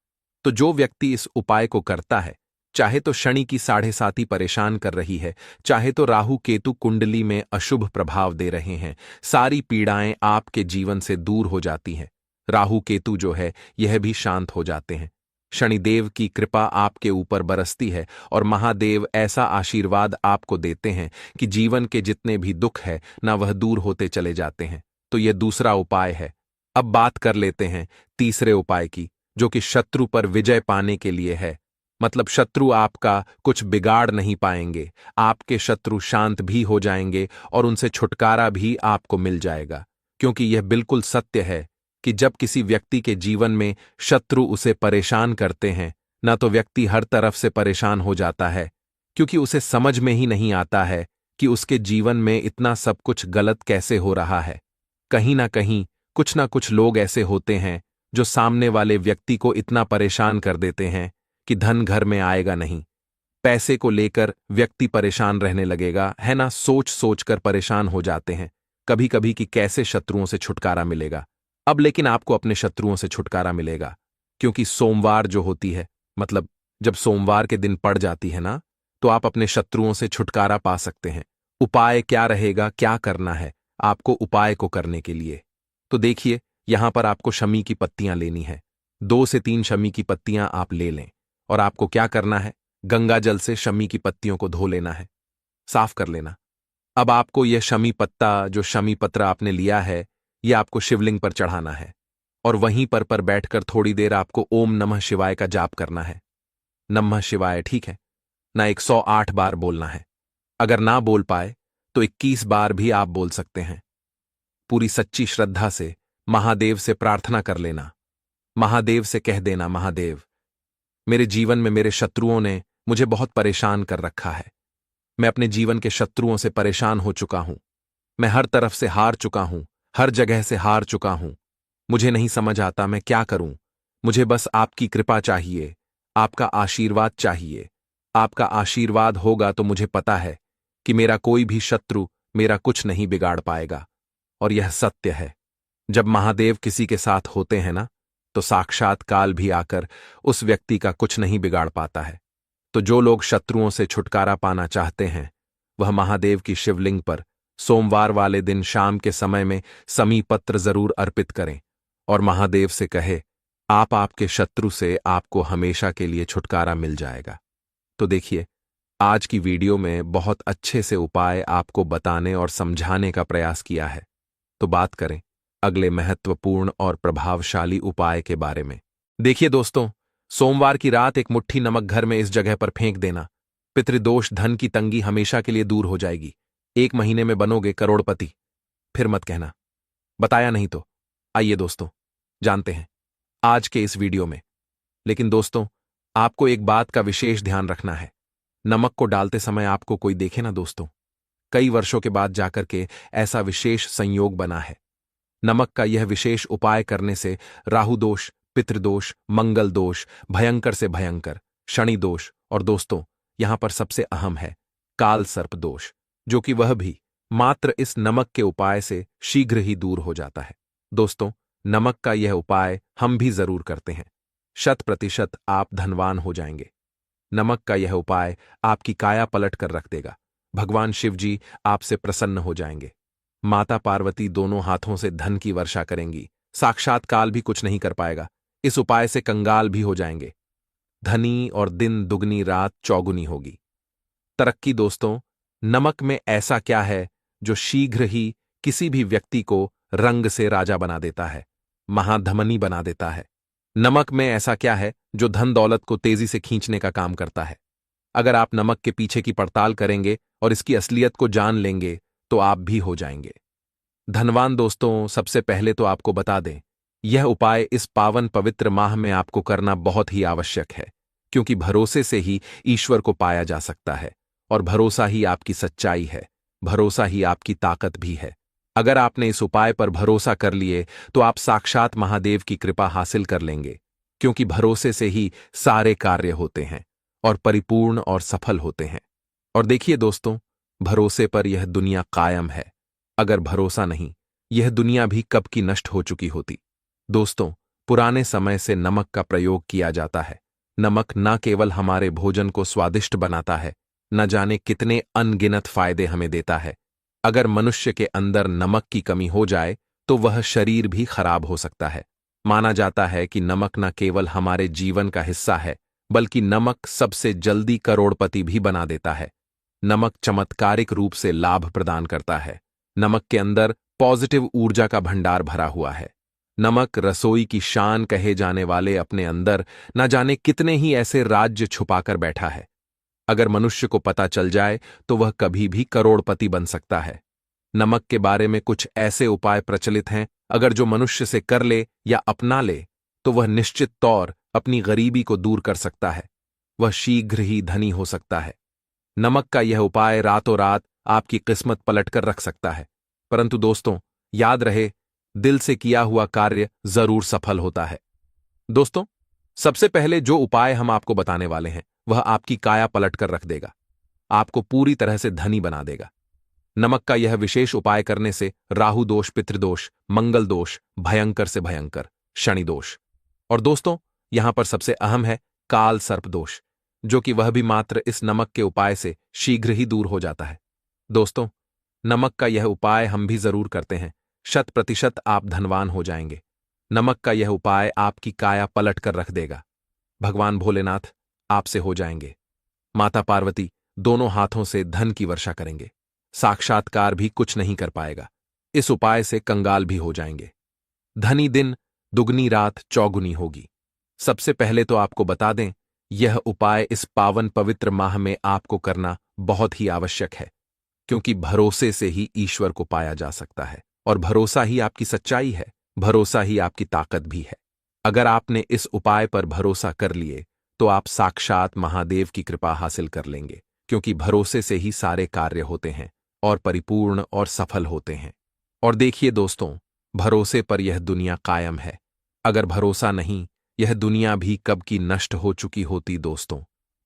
S1: तो जो व्यक्ति इस उपाय को करता है, चाहे तो शनि की 7.5 परेशान कर रही है, चाहे तो राहु केतु कुंडली में अशुभ प्रभाव दे रहे हैं, सारी पीड़ाएं आपके जीवन से दूर हो जाती हैं। राहु केतु जो है यह भी शांत हो जाते हैं। शनिदेव की कृपा आपके ऊपर बरसती है और महादेव ऐसा आशीर्वाद आपको देते हैं कि जीवन के जितने भी दुख है ना, वह दूर होते चले जाते हैं। तो यह दूसरा उपाय है। अब बात कर लेते हैं तीसरे उपाय की, जो कि शत्रु पर विजय पाने के लिए है। मतलब शत्रु आपका कुछ बिगाड़ नहीं पाएंगे, आपके शत्रु शांत भी हो जाएंगे और उनसे छुटकारा भी आपको मिल जाएगा। क्योंकि यह बिल्कुल सत्य है कि जब किसी व्यक्ति के जीवन में शत्रु उसे परेशान करते हैं ना, तो व्यक्ति हर तरफ से परेशान हो जाता है, क्योंकि उसे समझ में ही नहीं आता है कि उसके जीवन में इतना सब कुछ गलत कैसे हो रहा है। कहीं ना कहीं कुछ ना कुछ लोग ऐसे होते हैं जो सामने वाले व्यक्ति को इतना परेशान कर देते हैं कि धन घर में आएगा नहीं। पैसे को लेकर व्यक्ति परेशान रहने लगेगा, है ना? सोच सोच कर परेशान हो जाते हैं कभी कभी कि कैसे शत्रुओं से छुटकारा मिलेगा। अब लेकिन आपको अपने शत्रुओं से छुटकारा मिलेगा, क्योंकि सोमवार जो होती है, मतलब जब सोमवार के दिन पड़ जाती है ना, तो आप अपने शत्रुओं से छुटकारा पा सकते हैं। उपाय क्या रहेगा, क्या करना है आपको उपाय को करने के लिए? तो देखिए, यहां पर आपको शमी की पत्तियां लेनी है। 2 से 3 शमी की पत्तियां आप ले लें, और आपको क्या करना है, गंगा जल से शमी की पत्तियों को धो लेना है, साफ कर लेना। अब आपको यह शमी पत्ता, जो शमी पत्र आपने लिया है, यह आपको शिवलिंग पर चढ़ाना है, और वहीं पर बैठकर थोड़ी देर आपको ओम नमः शिवाय का जाप करना है। नमः शिवाय, ठीक है ना? 108 बार बोलना है। अगर ना बोल पाए तो 21 बार भी आप बोल सकते हैं। पूरी सच्ची श्रद्धा से महादेव से प्रार्थना कर लेना। महादेव से कह देना, महादेव, मेरे जीवन में मेरे शत्रुओं ने मुझे बहुत परेशान कर रखा है। मैं अपने जीवन के शत्रुओं से परेशान हो चुका हूं। मैं हर तरफ से हार चुका हूं, हर जगह से हार चुका हूं। मुझे नहीं समझ आता मैं क्या करूं। मुझे बस आपकी कृपा चाहिए, आपका आशीर्वाद चाहिए। आपका आशीर्वाद होगा तो मुझे पता है कि मेरा कोई भी शत्रु मेरा कुछ नहीं बिगाड़ पाएगा। और यह सत्य है। जब महादेव किसी के साथ होते हैं ना, तो साक्षात काल भी आकर उस व्यक्ति का कुछ नहीं बिगाड़ पाता है। तो जो लोग शत्रुओं से छुटकारा पाना चाहते हैं, वह महादेव की शिवलिंग पर सोमवार वाले दिन शाम के समय में समी पत्र जरूर अर्पित करें, और महादेव से कहे, आपके शत्रु से आपको हमेशा के लिए छुटकारा मिल जाएगा। तो देखिए, आज की वीडियो में बहुत अच्छे से उपाय आपको बताने और समझाने का प्रयास किया है। तो बात करें अगले महत्वपूर्ण और प्रभावशाली उपाय के बारे में। देखिए दोस्तों, सोमवार की रात एक मुट्ठी नमक घर में इस जगह पर फेंक देना। पितृदोष, धन की तंगी हमेशा के लिए दूर हो जाएगी। 1 महीने में बनोगे करोड़पति। फिर मत कहना बताया नहीं तो। आइए दोस्तों, जानते हैं आज के इस वीडियो में। लेकिन दोस्तों, आपको एक बात का विशेष ध्यान रखना है। नमक को डालते समय आपको कोई देखे ना दोस्तों। कई वर्षों के बाद जाकर के ऐसा विशेष संयोग बना है। नमक का यह विशेष उपाय करने से राहु दोष, पितृदोष, मंगल दोष, भयंकर से भयंकर शनि दोष, और दोस्तों यहां पर सबसे अहम है काल सर्प दोष, जो कि वह भी मात्र इस नमक के उपाय से शीघ्र ही दूर हो जाता है। दोस्तों, नमक का यह उपाय हम भी जरूर करते हैं। 100% आप धनवान हो जाएंगे। नमक का यह उपाय आपकी काया पलट कर रख देगा। भगवान शिव जी आपसे प्रसन्न हो जाएंगे। माता पार्वती दोनों हाथों से धन की वर्षा करेंगी। साक्षात काल भी कुछ नहीं कर पाएगा। इस उपाय से कंगाल भी हो जाएंगे। धनी और दिन दुगनी रात चौगुनी होगी। तरक्की दोस्तों, नमक में ऐसा क्या है जो शीघ्र ही किसी भी व्यक्ति को रंग से राजा बना देता है, महाधमनी बना देता है? नमक में ऐसा क्या है जो धन दौलत को तेजी से खींचने का काम करता है? अगर आप नमक के पीछे की पड़ताल करेंगे और इसकी असलियत को जान लेंगे तो आप भी हो जाएंगे धनवान। दोस्तों, सबसे पहले तो आपको बता दें, यह उपाय इस पावन पवित्र माह में आपको करना बहुत ही आवश्यक है, क्योंकि भरोसे से ही ईश्वर को पाया जा सकता है, और भरोसा ही आपकी सच्चाई है, भरोसा ही आपकी ताकत भी है। अगर आपने इस उपाय पर भरोसा कर लिए तो आप साक्षात महादेव की कृपा हासिल कर लेंगे, क्योंकि भरोसे से ही सारे कार्य होते हैं और परिपूर्ण और सफल होते हैं। और देखिए दोस्तों, भरोसे पर यह दुनिया कायम है। अगर भरोसा नहीं, यह दुनिया भी कब की नष्ट हो चुकी होती। दोस्तों, पुराने समय से नमक का प्रयोग किया जाता है। नमक न केवल हमारे भोजन को स्वादिष्ट बनाता है, न जाने कितने अनगिनत फायदे हमें देता है। अगर मनुष्य के अंदर नमक की कमी हो जाए तो वह शरीर भी खराब हो सकता है। माना जाता है कि नमक न केवल हमारे जीवन का हिस्सा है, बल्कि नमक सबसे जल्दी करोड़पति भी बना देता है। नमक चमत्कारिक रूप से लाभ प्रदान करता है। नमक के अंदर पॉजिटिव ऊर्जा का भंडार भरा हुआ है। नमक रसोई की शान कहे जाने वाले अपने अंदर न जाने कितने ही ऐसे राज्य छुपाकर बैठा है। अगर मनुष्य को पता चल जाए तो वह कभी भी करोड़पति बन सकता है। नमक के बारे में कुछ ऐसे उपाय प्रचलित हैं, अगर जो मनुष्य से कर ले या अपना ले तो वह निश्चित तौर अपनी गरीबी को दूर कर सकता है। वह शीघ्र ही धनी हो सकता है। नमक का यह उपाय रातों रात आपकी किस्मत पलट कर रख सकता है। परंतु दोस्तों, याद रहे, दिल से किया हुआ कार्य जरूर सफल होता है। दोस्तों, सबसे पहले जो उपाय हम आपको बताने वाले हैं वह आपकी काया पलट कर रख देगा, आपको पूरी तरह से धनी बना देगा। नमक का यह विशेष उपाय करने से राहु दोष, पितृदोष, मंगल दोष, भयंकर से भयंकर शनि दोष, और दोस्तों यहां पर सबसे अहम है काल सर्प दोष, जो कि वह भी मात्र इस नमक के उपाय से शीघ्र ही दूर हो जाता है। दोस्तों, नमक का यह उपाय हम भी जरूर करते हैं, 100% आप धनवान हो जाएंगे। नमक का यह उपाय आपकी काया पलट कर रख देगा। भगवान भोलेनाथ आपसे हो जाएंगे, माता पार्वती दोनों हाथों से धन की वर्षा करेंगे, साक्षात्कार भी कुछ नहीं कर पाएगा। इस उपाय से कंगाल भी हो जाएंगे। धनी दिन दुगनी रात चौगुनी होगी। सबसे पहले तो आपको बता दें, यह उपाय इस पावन पवित्र माह में आपको करना बहुत ही आवश्यक है, क्योंकि भरोसे से ही ईश्वर को पाया जा सकता है, और भरोसा ही आपकी सच्चाई है, भरोसा ही आपकी ताकत भी है। अगर आपने इस उपाय पर भरोसा कर लिए तो आप साक्षात महादेव की कृपा हासिल कर लेंगे, क्योंकि भरोसे से ही सारे कार्य होते हैं और परिपूर्ण और सफल होते हैं। और देखिए दोस्तों, भरोसे पर यह दुनिया कायम है। अगर भरोसा नहीं, यह दुनिया भी कब की नष्ट हो चुकी होती। दोस्तों,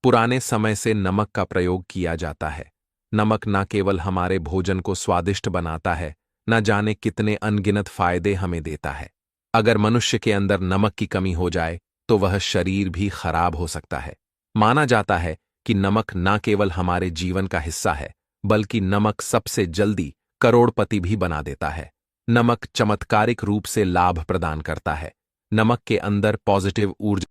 S1: पुराने समय से नमक का प्रयोग किया जाता है। नमक न केवल हमारे भोजन को स्वादिष्ट बनाता है, न जाने कितने अनगिनत फायदे हमें देता है। अगर मनुष्य के अंदर नमक की कमी हो जाए तो वह शरीर भी खराब हो सकता है। माना जाता है कि नमक न केवल हमारे जीवन का हिस्सा है, बल्कि नमक सबसे जल्दी करोड़पति भी बना देता है। नमक चमत्कारिक रूप से लाभ प्रदान करता है। नमक के अंदर पॉजिटिव ऊर्जा